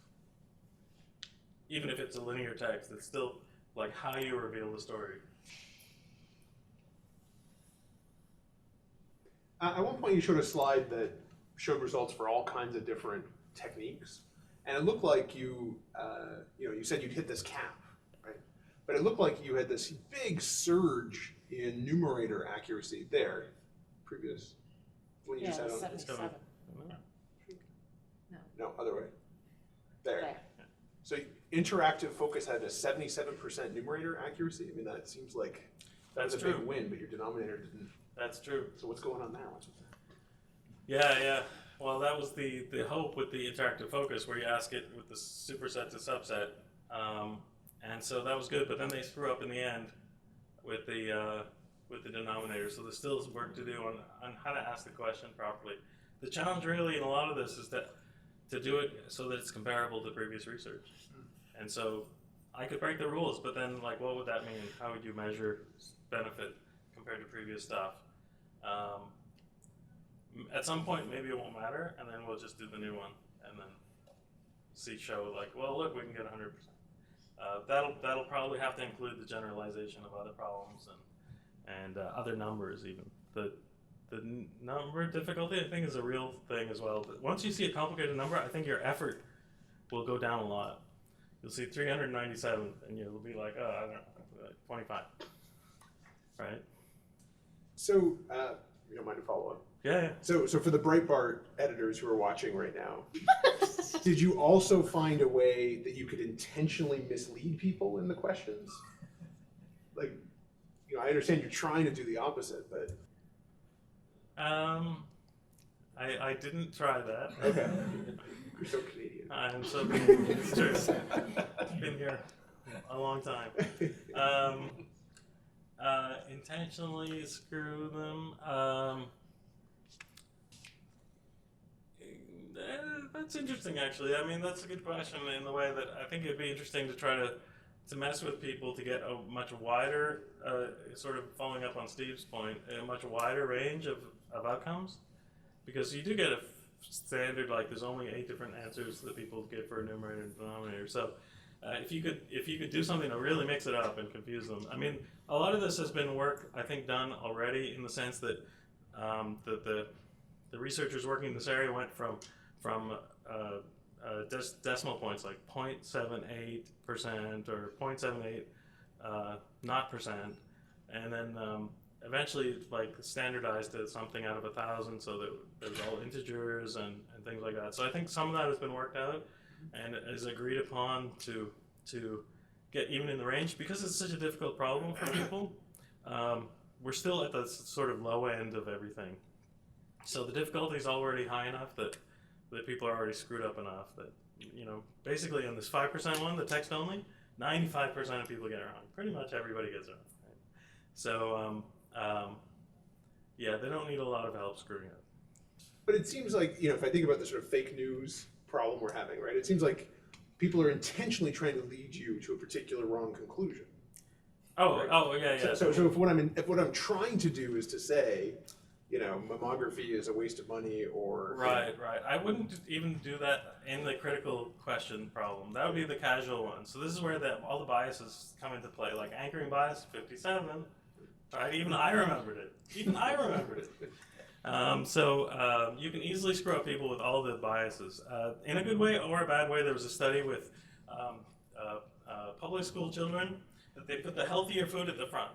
S2: Even if it's a linear text, it's still like how you reveal the story.
S3: At one point you showed a slide that showed results for all kinds of different techniques. And it looked like you said you'd hit this cap, right? But it looked like you had this big surge in numerator accuracy there. Previous, when you just had on
S7: 77.
S3: No, other way. There. So interactive focus had a 77% numerator accuracy. I mean, that seems like
S2: That's
S3: a
S2: true.
S3: big win, but your denominator didn't.
S2: That's true.
S3: So what's going on there? What's with that?
S2: Yeah. Well, that was the hope with the interactive focus, where you ask it with the superset to subset, and so that was good. But then they screw up in the end with the denominator. So there's still work to do on how to ask the question properly. The challenge really in a lot of this is that to do it so that it's comparable to previous research. And so I could break the rules, but then like, what would that mean? How would you measure benefit compared to previous stuff? At some point, maybe it won't matter, and then we'll just do the new one, and then show like, well, look, we can get 100%. That'll probably have to include the generalization of other problems and other numbers even. The number difficulty, I think, is a real thing as well. But once you see a complicated number, I think your effort will go down a lot. You'll see 397, and you'll be like, oh, I don't know, like 25, right?
S3: So, you don't mind to follow up?
S2: Yeah.
S3: So for the Breitbart editors who are watching right now, did you also find a way that you could intentionally mislead people in the questions? Like, I understand you're trying to do the opposite, but
S2: I didn't try that.
S3: okay. You're so Canadian.
S2: I'm so it's true. Been here a long time. Intentionally screw them. That's interesting, actually. I mean, that's a good question in the way that I think it'd be interesting to try to mess with people to get a much wider, sort of following up on Steve's point, a much wider range of outcomes. Because you do get a standard, like there's only 8 different answers that people get for a numerator and denominator. So if you could do something to really mix it up and confuse them. I mean, a lot of this has been work, I think, done already in the sense that the researchers working in this area went from decimal points like 0.78% or 0.78 not percent, and then eventually like standardized to something out of 1,000, so that there's all integers and things like that. So I think some of that has been worked out and is agreed upon to get even in the range, because it's such a difficult problem for people. We're still at the sort of low end of everything. So the difficulty is already high enough that people are already screwed up enough that, basically on this 5% one, the text only, 95% of people get it wrong. Pretty much everybody gets it wrong. Right? So, yeah, they don't need a lot of help screwing up.
S3: But it seems like, if I think about the sort of fake news problem we're having, right? It seems like people are intentionally trying to lead you to a particular wrong conclusion.
S2: Oh, yeah.
S3: So if what I'm trying to do is to say, mammography is a waste of money, or
S2: right. I wouldn't even do that in the critical question problem. That would be the casual one. So this is where all the biases come into play, like anchoring bias 57. Right? Even I remembered it. So you can easily screw up people with all the biases. In a good way or a bad way, there was a study with public school children that they put the healthier food at the front.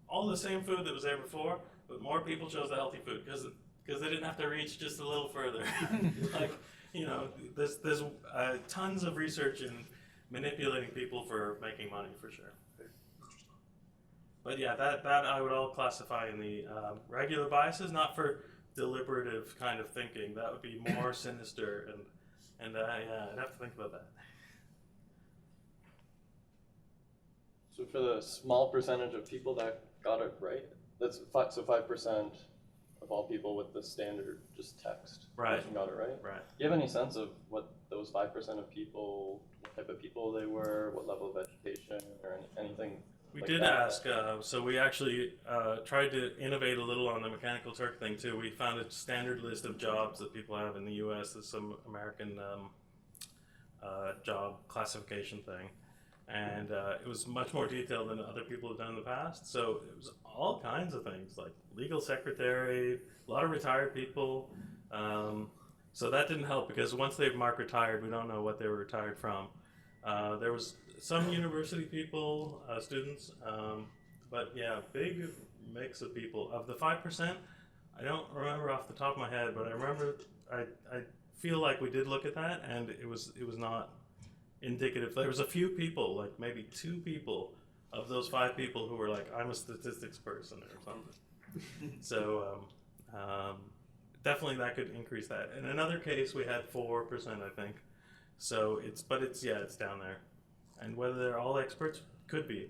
S2: All the same food that was there before, but more people chose the healthy food because they didn't have to reach just a little further. There's tons of research in manipulating people for making money, for sure. But yeah, that I would all classify in the regular biases, not for deliberative kind of thinking. That would be more sinister, and yeah, I'd have to think about that.
S1: So for the small percentage of people that got it right, that's 5% of all people with the standard just text
S2: Right.
S1: got it right.
S2: Right.
S1: Do you have any sense of what those 5% of people, what type of people they were, what level of education, or anything?
S2: We
S1: like
S2: did
S1: that?
S2: ask, so we actually tried to innovate a little on the Mechanical Turk thing too. We found a standard list of jobs that people have in the US. There's some American job classification thing. And it was much more detailed than other people have done in the past. So it was all kinds of things, like legal secretary, a lot of retired people. So that didn't help, because once they mark retired, we don't know what they were retired from. There was some university people, students, but yeah, big mix of people. Of the 5%, I don't remember off the top of my head, but I remember, I feel like we did look at that, and it was not indicative. There was a few people, like maybe 2 people of those 5 people who were like, I'm a statistics person or something. So definitely that could increase that. In another case, we had 4%, I think. So it's down there. And whether they're all experts, could be.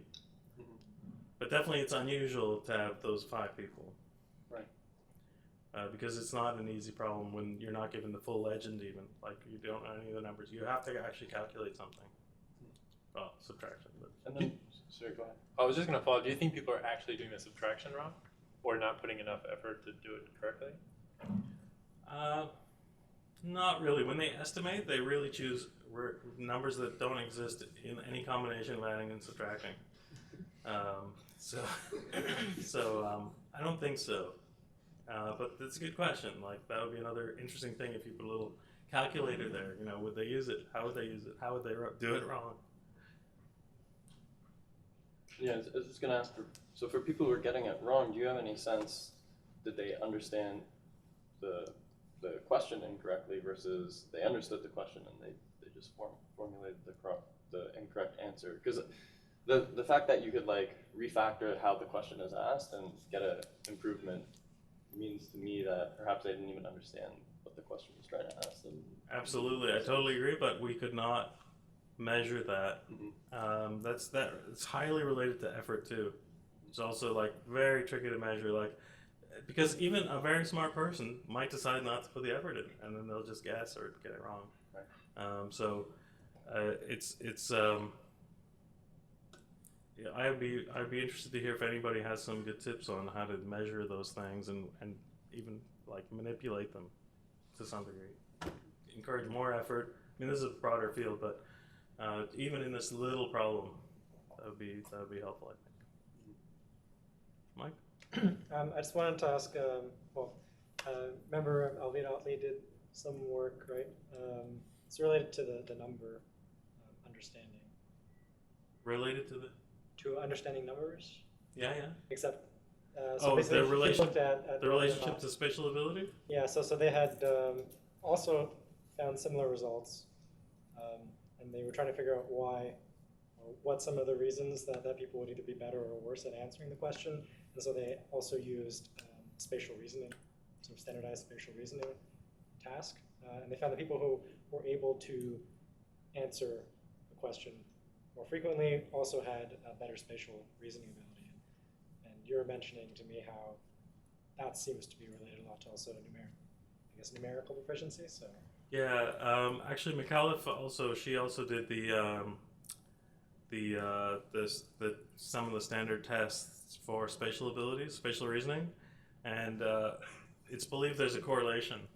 S2: But definitely it's unusual to have those 5 people.
S1: Right.
S2: Because it's not an easy problem when you're not given the full legend even. Like, you don't know any of the numbers. You have to actually calculate something. Well, subtraction. But.
S1: And then, sorry, go ahead.
S7: I was just going to follow. Do you think people are actually doing the subtraction wrong, or not putting enough effort to do it correctly?
S2: Not really. When they estimate, they really choose numbers that don't exist in any combination of adding and subtracting. So I don't think so. But that's a good question. Like, that would be another interesting thing if you put a little calculator there. Would they use it? How would they use it? How would they do it wrong?
S1: Yeah, I was just going to ask, for people who are getting it wrong, do you have any sense, did they understand the question incorrectly versus they understood the question and they just formulated the incorrect answer. Because the fact that you could like refactor how the question is asked and get an improvement means to me that perhaps they didn't even understand what the question was trying to ask them.
S2: Absolutely, I totally agree, but we could not measure that. It's highly related to effort too. It's also like very tricky to measure, like because even a very smart person might decide not to put the effort in, and then they'll just guess or get it wrong. Right. Yeah, I'd be interested to hear if anybody has some good tips on how to measure those things and even like manipulate them to some degree. Encourage more effort. I mean, this is a broader field, but even in this little problem, that would be helpful, I think. Mike?
S8: I just wanted to ask, remember Alvina Otley did some work, right? It's related to the number understanding.
S2: Related to the?
S8: To understanding numbers?
S2: Yeah.
S8: Except,
S2: the
S8: looked at
S2: the relationship to spatial ability?
S8: Yeah, so they had also found similar results, and they were trying to figure out why, or what some of the reasons that people would either be better or worse at answering the question. And so they also used spatial reasoning, some standardized spatial reasoning task. And they found that people who were able to answer the question more frequently also had a better spatial reasoning ability. And you're mentioning to me how that seems to be related a lot to also numerical proficiency. So
S2: yeah, actually, McAuliffe she also did some of the standard tests for spatial abilities, spatial reasoning, and it's believed there's a correlation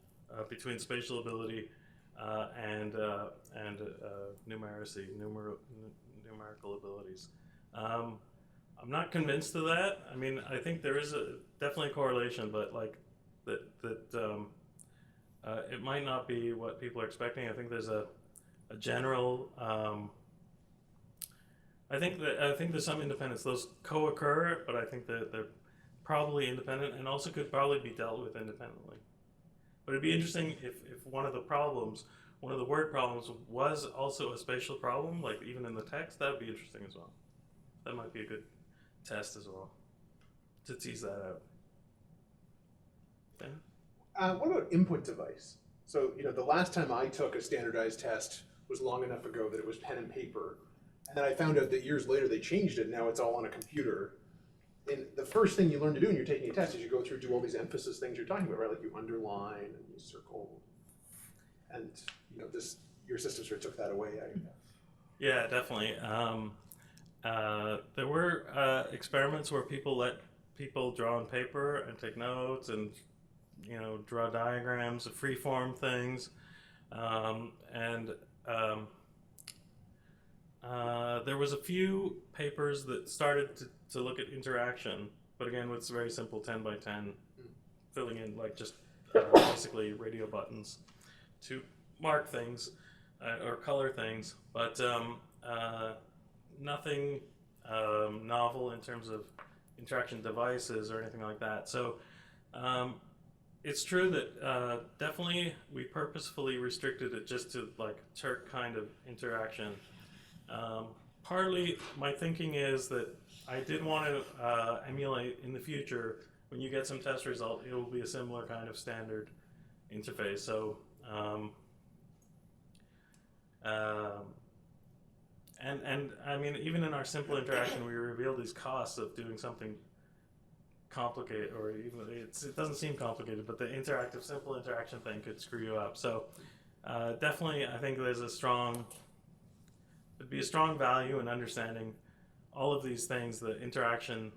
S2: between spatial ability and numerical abilities. I'm not convinced of that. I mean, I think there is definitely a correlation, but like it might not be what people are expecting. I think there's a general. I think there's some independence. Those co-occur, but I think that they're probably independent and also could probably be dealt with independently. But it'd be interesting if one of the word problems was also a spatial problem, like even in the text. That would be interesting as well. That might be a good test as well to tease that out. Ben?
S3: What about input device? So, the last time I took a standardized test was long enough ago that it was pen and paper. And then I found out that years later they changed it. Now it's all on a computer. And the first thing you learn to do when you're taking a test is you go through, do all these emphasis things you're talking about, right? Like you underline and you circle. And, your system sort of took that away.
S2: Yeah, definitely. There were experiments where people let people draw on paper and take notes and draw diagrams of free-form things, there was a few papers that started to look at interaction, but again with very simple 10 by 10, filling in like just basically radio buttons to mark things or color things, but nothing novel in terms of interaction devices or anything like that. So it's true that definitely we purposefully restricted it just to like Turk kind of interaction. Partly my thinking is that I did want to emulate in the future, when you get some test result, it will be a similar kind of standard interface. So and I mean, even in our simple interaction, we revealed these costs of doing something complicated, or even it doesn't seem complicated, but the interactive simple interaction thing could screw you up. So definitely I think there's it'd be a strong value in understanding all of these things, the interaction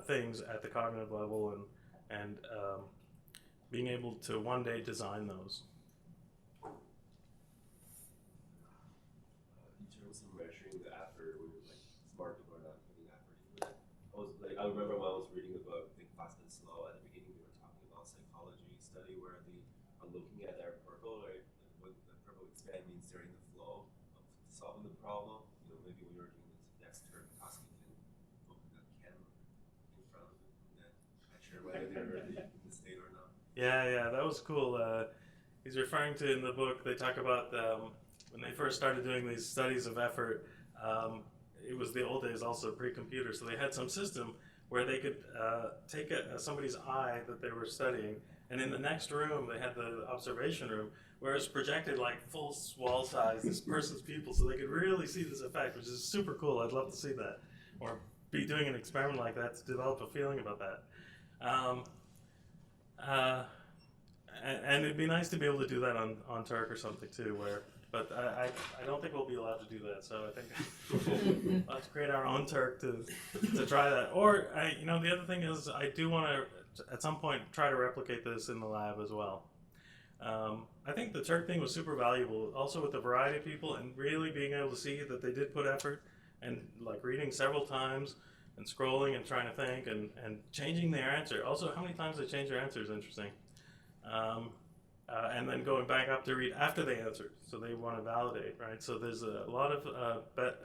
S2: things at the cognitive level, and being able to one day design those.
S9: In terms of measuring the effort, when like smart people are not putting effort into it, I remember when I was reading the book Think Fast and Slow, at the beginning we were talking about psychology study where they are looking at their purple, right? When the purple expand means they're in the flow of solving the problem. Maybe when you're doing this next turn task, you can open the camera in front of them and then measure whether they're in the state or not.
S2: Yeah, that was cool. He's referring to, in the book, they talk about when they first started doing these studies of effort, it was the old days also, pre-computer, so they had some system where they could take somebody's eye that they were studying, and in the next room, they had the observation room, where it's projected like full wall size, this person's pupil, so they could really see this effect, which is super cool. I'd love to see that, or be doing an experiment like that to develop a feeling about that. And it'd be nice to be able to do that on Turk or something too, but I don't think we'll be allowed to do that, so I think we'll have to create our own Turk to try that. Or, the other thing is I do want to, at some point, try to replicate this in the lab as well. I think the Turk thing was super valuable, also with the variety of people and really being able to see that they did put effort and like reading several times and scrolling and trying to think and changing their answer. Also, how many times they change their answer is interesting. And then going back up to read after they answered, so they want to validate, right? So there's a lot of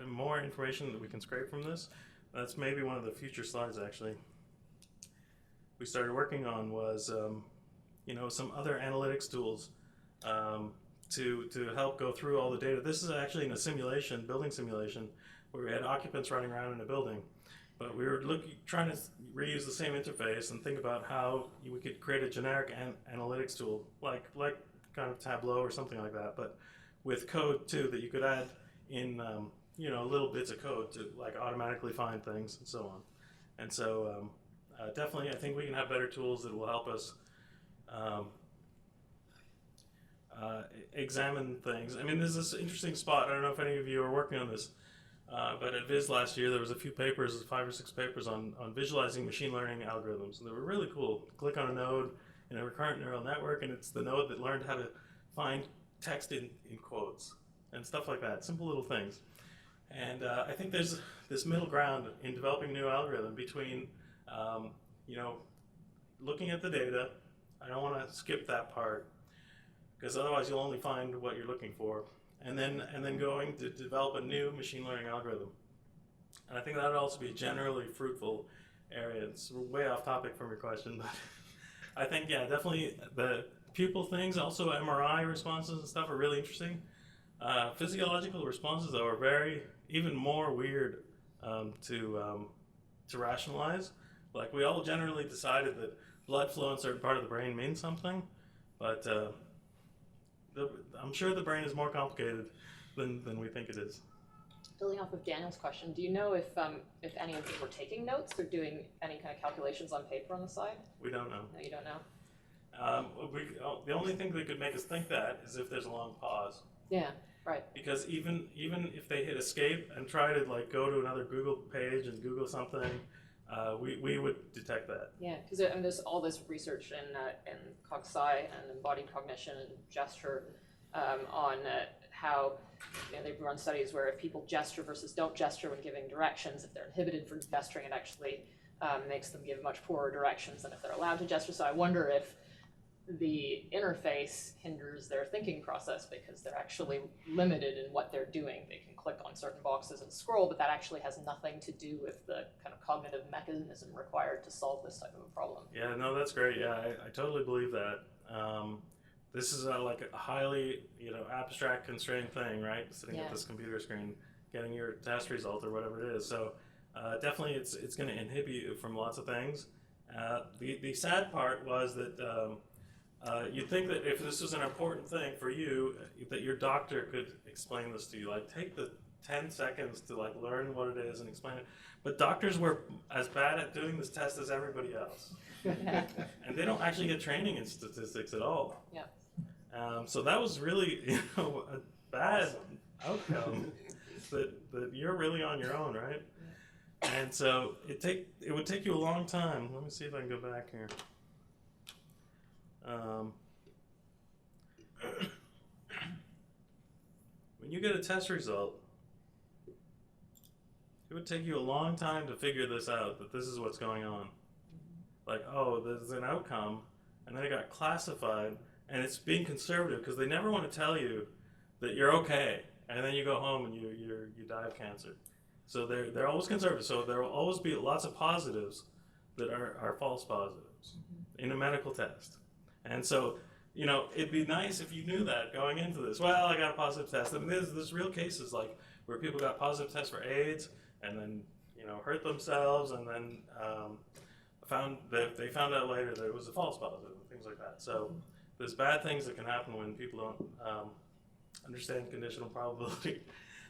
S2: more information that we can scrape from this. That's maybe one of the future slides, actually. We started working on was, some other analytics tools to help go through all the data. This is actually in a simulation, building simulation, where we had occupants running around in a building. But we were trying to reuse the same interface and think about how we could create a generic analytics tool, like kind of Tableau or something like that, but with code too that you could add in, little bits of code to like automatically find things and so on. And so definitely, I think we can have better tools that will help us examine things. I mean, there's this interesting spot. I don't know if any of you are working on this. But at Viz last year, there was a few papers, 5 or 6 papers on visualizing machine learning algorithms. And they were really cool. Click on a node in a recurrent neural network, and it's the node that learned how to find text in quotes and stuff like that, simple little things. And I think there's this middle ground in developing new algorithm between, looking at the data. I don't want to skip that part, because otherwise you'll only find what you're looking for. And then going to develop a new machine learning algorithm. And I think that would also be a generally fruitful area. It's way off topic from your question, but I think, yeah, definitely the pupil things, also MRI responses and stuff are really interesting. Physiological responses, though, are even more weird to rationalize. Like, we all generally decided that blood flow in a certain part of the brain means something, but I'm sure the brain is more complicated than we think it is.
S10: Building off of Daniel's question, do you know if any of them were taking notes or doing any kind of calculations on paper on the side?
S2: We don't know.
S10: No, you don't know?
S2: The only thing that could make us think that is if there's a long pause.
S10: Yeah, right.
S2: Because even if they hit escape and try to like go to another Google page and Google something, we would detect that.
S10: Yeah, because there's all this research in cog-sci and embodied cognition and gesture on how they've run studies where if people gesture versus don't gesture when giving directions, if they're inhibited from gesturing, it actually makes them give much poorer directions than if they're allowed to gesture. So I wonder if the interface hinders their thinking process because they're actually limited in what they're doing. They can click on certain boxes and scroll, but that actually has nothing to do with the kind of cognitive mechanism required to solve this type of a problem.
S2: Yeah, no, that's great. Yeah, I totally believe that. This is like a highly, abstract, constrained thing, right? Sitting at this computer screen, getting your test result or whatever it is. So definitely, it's going to inhibit you from lots of things. The sad part was that you'd think that if this was an important thing for you, that your doctor could explain this to you. Like, take the 10 seconds to like learn what it is and explain it. But doctors were as bad at doing this test as everybody else. And they don't actually get training in statistics at all.
S10: Yeah.
S2: So that was really, a bad outcome that you're really on your own, right? And so it would take you a long time. Let me see if I can go back here. When you get a test result, it would take you a long time to figure this out, that this is what's going on. Like, oh, there's an outcome, and then it got classified, and it's being conservative because they never want to tell you that you're okay, and then you go home and you die of cancer. So they're always conservative. So there will always be lots of positives that are false positives in a medical test. And so, you know, it'd be nice if you knew that going into this. Well, I got a positive test. I mean, there's real cases like where people got positive tests for AIDS and then, you know, hurt themselves, and then they found out later that it was a false positive and things like that. So there's bad things that can happen when people don't understand conditional probability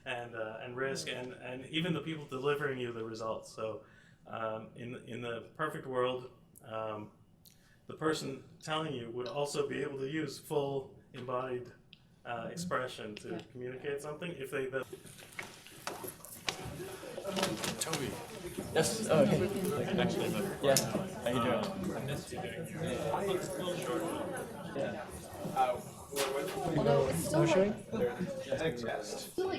S2: and risk, and even the people delivering you the results. So in the perfect world, the person telling you would also be able to use full embodied expression to communicate something if they.
S1: Toby. Yes. Oh, hey. Actually, yeah. How you doing?
S7: I missed you doing short.
S1: Yeah.
S8: No showing?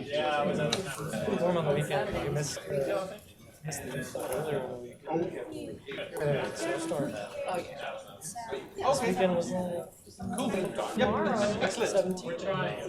S7: Yeah, I was out of town.
S8: Warm on the weekend, but you missed the stuff earlier in the week.
S3: Oh,
S8: So I'll start.
S10: Oh, yeah.
S8: This weekend was like
S1: Cool.
S8: tomorrow, 17th.